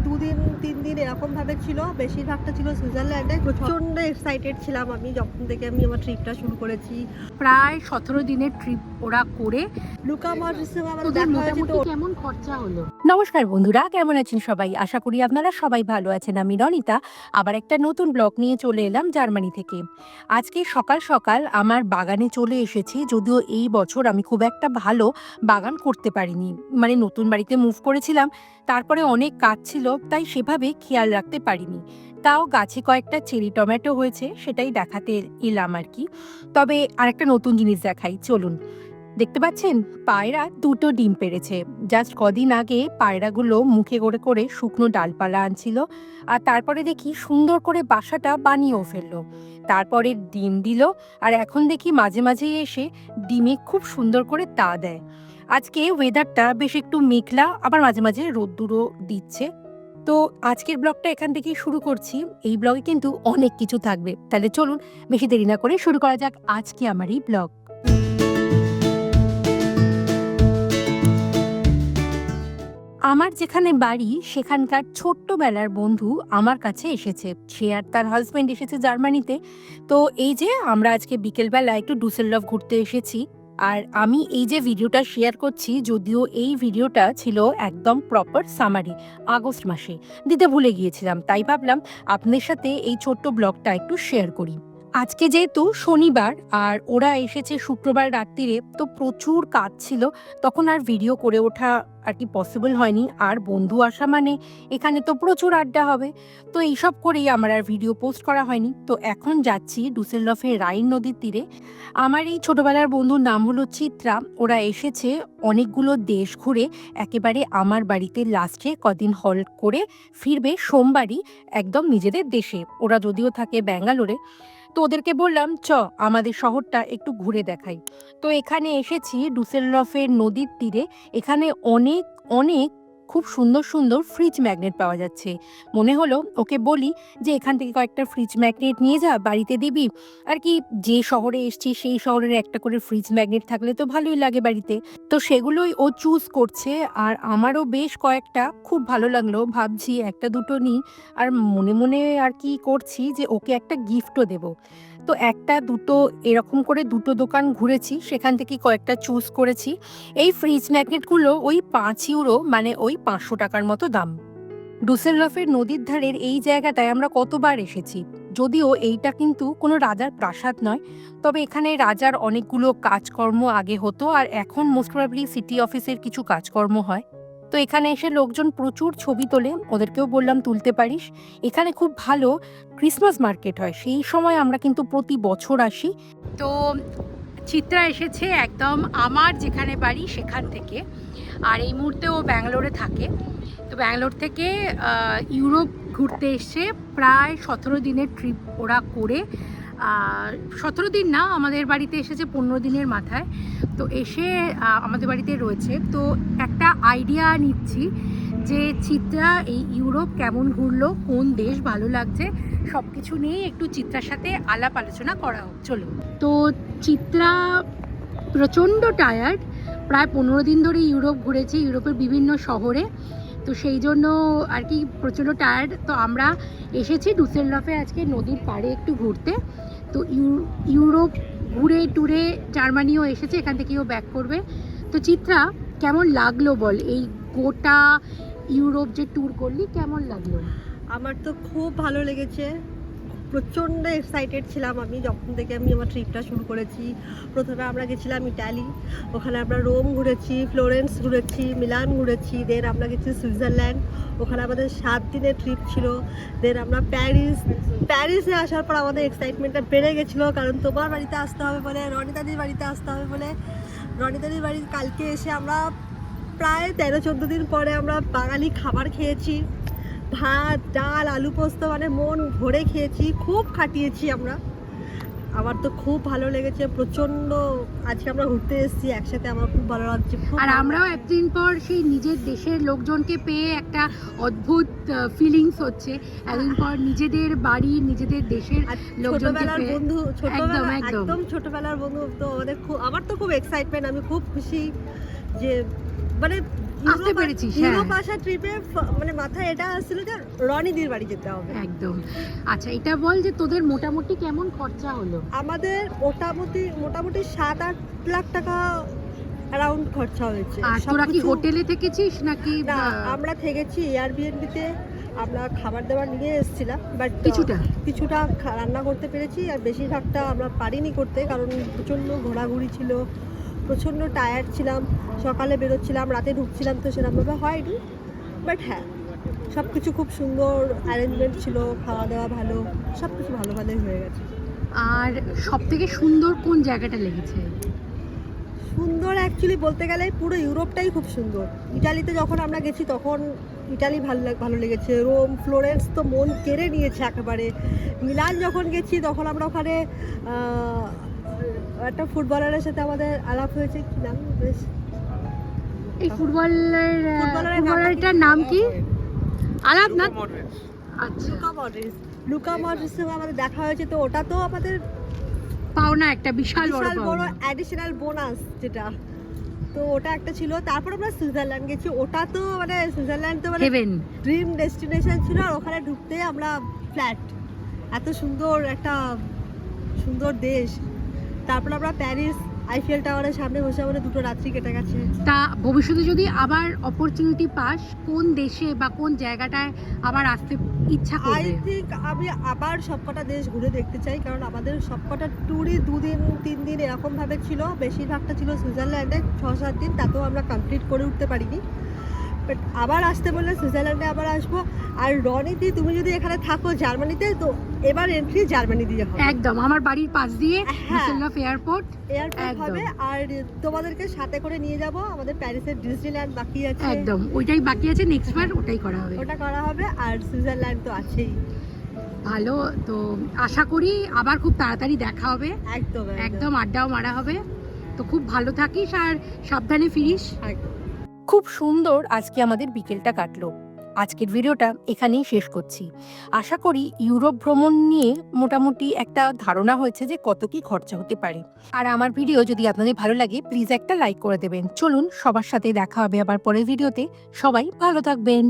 2 দিন 3 দিন এরকমভাবে ছিল, বেশিরভাগটা ছিল সুইজারল্যান্ডে। প্রচণ্ড এক্সাইটেড ছিলাম আমি যখন থেকে আমি আমার ট্রিপটা শুরু করেছি। প্রায় 17 দিনের ট্রিপ ওরা করে লুকা মডরিচের সঙ্গে আমার ওদের দেখা হয়েছে। মোটামুটি তো কেমন খরচা হলো? নমস্কার বন্ধুরা, কেমন আছেন সবাই? আশা করি আপনারা সবাই ভালো আছেন। আমি রনিতা আবার একটা নতুন ব্লগ নিয়ে চলে এলাম জার্মানি থেকে। আজকে সকাল সকাল আমার বাগানে চলে এসেছি, যদিও এই বছর আমি খুব একটা ভালো বাগান করতে পারিনি। মানে নতুন বাড়িতে মুভ করেছিলাম, তারপরে অনেক কাজ ছিল, তাই সেভাবে খেয়াল রাখতে পারিনি। তাও গাছে কয়েকটা চেরি টমেটো হয়েছে, সেটাই দেখাতে এলাম আর কি। তবে আরেকটা নতুন জিনিস দেখাই, চলুন। দেখতে পাচ্ছেন, পায়রা 2টো ডিম পেড়েছে। জাস্ট কদিন আগে পায়রাগুলো মুখে করে করে শুকনো ডালপালা আনছিল, আর তারপরে দেখি সুন্দর করে বাসাটা বানিয়েও ফেললো। তারপরে ডিম দিল, আর এখন দেখি মাঝে মাঝে এসে ডিমে খুব সুন্দর করে তা দেয়। আজকে ওয়েদারটা বেশ একটু মেঘলা, আবার মাঝে মাঝে রোদ্দুরও দিচ্ছে। তো আজকের ব্লগটা এখান থেকেই শুরু করছি। এই ব্লগে কিন্তু অনেক কিছু থাকবে, তাহলে চলুন বেশি দেরি না করে শুরু করা যাক আজকে আমার এই ব্লগ। আমার যেখানে বাড়ি সেখানকার ছোট্টবেলার বন্ধু আমার কাছে এসেছে। সে আর তার হাজব্যান্ড এসেছে জার্মানিতে। তো এই যে আমরা আজকে বিকেলবেলা একটু ডুসেলডর্ফ ঘুরতে এসেছি। আর আমি এই যে ভিডিওটা শেয়ার করছি, যদিও এই ভিডিওটা ছিল একদম প্রপার সামারি, আগস্ট মাসে দিতে ভুলে গিয়েছিলাম, তাই ভাবলাম আপনাদের সাথে এই ছোট্ট ব্লগটা একটু শেয়ার করি। আজকে যেহেতু শনিবার আর ওরা এসেছে শুক্রবার রাত্রিরে, তো প্রচুর কাজ ছিল, তখন আর ভিডিও করে ওঠা আর কি পসিবল হয়নি। আর বন্ধু আসা মানে এখানে তো প্রচুর আড্ডা হবে, তো এইসব করেই আমার আর ভিডিও পোস্ট করা হয়নি। তো এখন যাচ্ছি ডুসেলডর্ফের রাইন নদীর তীরে। আমার এই ছোটবেলার বন্ধুর নাম হলো চিত্রা। ওরা এসেছে অনেকগুলো দেশ ঘুরে একেবারে আমার বাড়িতে লাস্টে কদিন হল্ট করে ফিরবে সোমবারই একদম নিজেদের দেশে। ওরা যদিও থাকে ব্যাঙ্গালোরে। তো ওদেরকে বললাম আমাদের শহরটা একটু ঘুরে দেখাই। তো এখানে এসেছি ডুসেলডর্ফের নদীর তীরে। এখানে অনেক অনেক খুব সুন্দর সুন্দর ফ্রিজ ম্যাগনেট পাওয়া যাচ্ছে। মনে হলো ওকে বলি যে এখান থেকে কয়েকটা ফ্রিজ ম্যাগনেট নিয়ে যা, বাড়িতে দিবি। আর কি, যে শহরে এসছি সেই শহরের একটা করে ফ্রিজ ম্যাগনেট থাকলে তো ভালোই লাগে বাড়িতে। তো সেগুলোই ও চুজ করছে, আর আমারও বেশ কয়েকটা খুব ভালো লাগলো। ভাবছি একটা দুটো নিই, আর মনে মনে আর কি করছি যে ওকে একটা গিফটও দেব। তো একটা দুটো এরকম করে দুটো দোকান ঘুরেছি, সেখান থেকে কয়েকটা চুজ করেছি। এই ফ্রিজ ম্যাগনেটগুলো ওই 5 ইউরো, মানে ওই 500 টাকার মতো দাম। ডুসেলডর্ফের নদীর ধারের এই জায়গাটায় আমরা কতবার এসেছি। যদিও এইটা কিন্তু কোনো রাজার প্রাসাদ নয়, তবে এখানে রাজার অনেকগুলো কাজকর্ম আগে হতো, আর এখন মোস্ট প্রবাবলি সিটি অফিসের কিছু কাজকর্ম হয়। তো এখানে এসে লোকজন প্রচুর ছবি তোলে, ওদেরকেও বললাম তুলতে পারিস। এখানে খুব ভালো ক্রিসমাস মার্কেট হয়, সেই সময় আমরা কিন্তু প্রতি বছর আসি। তো চিত্রা এসেছে একদম আমার যেখানে বাড়ি সেখান থেকে, আর এই মুহূর্তে ও ব্যাঙ্গালোরে থাকে। তো ব্যাঙ্গালোর থেকে ইউরোপ ঘুরতে এসছে। প্রায় 17 দিনের ট্রিপ ওরা করে, 17 দিন না, আমাদের বাড়িতে এসেছে 15 দিনের মাথায়। তো এসে আমাদের বাড়িতে রয়েছে। তো একটা আইডিয়া নিচ্ছি যে চিত্রা এই ইউরোপ কেমন ঘুরলো, কোন দেশ ভালো লাগছে, সব কিছু নিয়ে একটু চিত্রার সাথে আলাপ আলোচনা করা হোক, চলো। তো চিত্রা প্রচণ্ড টায়ার্ড, প্রায় 15 দিন ধরে ইউরোপ ঘুরেছে, ইউরোপের বিভিন্ন শহরে। তো সেই জন্য আর কি প্রচণ্ড টায়ার্ড। তো আমরা এসেছি ডুসেলডর্ফে আজকে নদীর পাড়ে একটু ঘুরতে। তো ইউরোপ ঘুরে টুরে জার্মানিও এসেছে, এখান থেকেও ব্যাক করবে। তো চিত্রা, কেমন লাগলো বল, এই গোটা ইউরোপ যে ট্যুর করলি, কেমন লাগলো? আমার তো খুব ভালো লেগেছে। প্রচণ্ড এক্সাইটেড ছিলাম আমি যখন থেকে আমি আমার ট্রিপটা শুরু করেছি। প্রথমে আমরা গেছিলাম ইটালি, ওখানে আমরা রোম ঘুরেছি, ফ্লোরেন্স ঘুরেছি, মিলান ঘুরেছি। দেন আমরা গেছি সুইজারল্যান্ড, ওখানে আমাদের 7 দিনের ট্রিপ ছিল। দেন আমরা প্যারিসে আসার পর আমাদের এক্সাইটমেন্টটা বেড়ে গেছিলো, কারণ তোমার বাড়িতে আসতে হবে বলে, রনিতাদির বাড়িতে আসতে হবে বলে। রনিতাদির বাড়ি কালকে এসে আমরা প্রায় 13-14 দিন পরে আমরা বাঙালি খাবার খেয়েছি। ভাত, ডাল, আলু পোস্ত, মানে মন ভরে খেয়েছি, খুব খাটিয়েছি আমরা। আমার তো খুব ভালো লেগেছে প্রচণ্ড। আজকে আমরা ঘুরতে এসেছি একসাথে, আমার খুব ভালো লাগছে। আর আমরাও একদিন পর সেই নিজের দেশের লোকজনকে পেয়ে একটা অদ্ভুত ফিলিংস হচ্ছে। একদিন পর নিজেদের বাড়ি, নিজেদের দেশের লোকজনকে ছোটবেলার পেয়ে। বন্ধু, একদম একদম ছোটবেলার বন্ধু। তো আমাদের খুব, আমার তো খুব এক্সাইটমেন্ট, আমি খুব খুশি যে মানে আসতে পেরেছিস, হ্যাঁ। ইউরোপ আসা ট্রিপে মানে মাথায় এটা আসছিল যে রনিদির বাড়ি যেতে হবে। একদম। আচ্ছা এটা বল যে তোদের মোটামুটি কেমন খরচা হলো? আমাদের মোটামুটি 7-8 লাখ টাকা অ্যারাউন্ড খরচা হয়েছে। আর তোরা কি হোটেলে থেকেছিস নাকি? না, আমরা থেকেছি এয়ারবিএনবিতে। আমরা খাবার দাবার নিয়ে এসেছিলাম, বাট কিছুটা রান্না করতে পেরেছি, আর বেশিরভাগটা আমরা পারিনি করতে, কারণ প্রচণ্ড ঘোরাঘুরি ছিল, প্রচণ্ড টায়ার্ড ছিলাম, সকালে বেরোচ্ছিলাম, রাতে ঢুকছিলাম, তো সেরকমভাবে হয়নি। বাট হ্যাঁ, সব কিছু খুব সুন্দর অ্যারেঞ্জমেন্ট ছিল, খাওয়া দাওয়া ভালো, সব কিছু ভালোই হয়ে গেছে। আর সব থেকে সুন্দর কোন জায়গাটা লেগেছে? সুন্দর অ্যাকচুয়ালি বলতে গেলে পুরো ইউরোপটাই খুব সুন্দর। ইটালিতে যখন আমরা গেছি তখন ইটালি ভালো লেগেছে, রোম, ফ্লোরেন্স তো মন কেড়ে নিয়েছে একেবারে। মিলান যখন গেছি তখন আমরা ওখানে একটা ফুটবলারের সাথে আমাদের আলাপ হয়েছে, কি নাম বেশ, এই ফুটবলারটার নাম কি? আলাপ না? আচ্ছা, লুকা মডরিচের সঙ্গে আমাদের দেখা হয়েছে, তো ওটা তো আমাদের পাওনা, একটা বিশাল বড় অ্যাডিশনাল বোনাস যেটা, তো ওটা একটা ছিল। তারপর আমরা সুইজারল্যান্ড গেছি, ওটা তো মানে সুইজারল্যান্ড তো মানে হেভেন, ড্রিম ডেস্টিনেশন ছিল। আর ওখানে ঢুকতে আমরা ফ্ল্যাট, এত সুন্দর একটা সুন্দর দেশ। তারপর আমরা প্যারিস আইফেল টাওয়ারের সামনে বসে আমাদের 2 রাত্রি কেটে গেছে। তা ভবিষ্যতে যদি আবার অপরচুনিটি পাস, কোন দেশে বা কোন জায়গাটায় আবার আসতে ইচ্ছা আই করবে? থিঙ্ক আমি আবার সবকটা দেশ ঘুরে দেখতে চাই, কারণ আমাদের সবকটা ট্যুরই 2 দিন 3 দিন এরকম ভাবে ছিল। বেশিরভাগটা ছিল সুইজারল্যান্ডে 6-7 দিন, তাতেও আমরা কমপ্লিট করে উঠতে পারিনি। বাট আবার আসতে বললে সুইজারল্যান্ডে আবার আসবো। আর রনিদি, তুমি যদি এখানে থাকো জার্মানিতে, তো এবার এন্ট্রি জার্মানি দিয়ে হবে। একদম, আমার বাড়ির পাশ দিয়ে হ্যাঁ, ডুসেলডর্ফ এয়ারপোর্ট হবে। আর তোমাদেরকে সাথে করে নিয়ে যাব। আমাদের প্যারিসের ডিজনিল্যান্ড বাকি আছে, একদম ওইটাই বাকি আছে, নেক্সট বার ওটাই করা হবে। ওটা করা হবে। আর সুইজারল্যান্ড তো আছেই। ভালো, তো আশা করি আবার খুব তাড়াতাড়ি দেখা হবে। একদম একদম আড্ডাও মারা হবে। তো খুব ভালো থাকিস আর সাবধানে ফিরিস। একদম। খুব সুন্দর আজকে আমাদের বিকেলটা কাটলো। আজকের ভিডিওটা এখানেই শেষ করছি। আশা করি ইউরোপ ভ্রমণ নিয়ে মোটামুটি একটা ধারণা হয়েছে যে কত কি খরচা হতে পারে। আর আমার ভিডিও যদি আপনাদের ভালো লাগে প্লিজ একটা লাইক করে দেবেন। চলুন সবার সাথে দেখা হবে আবার পরের ভিডিওতে। সবাই ভালো থাকবেন।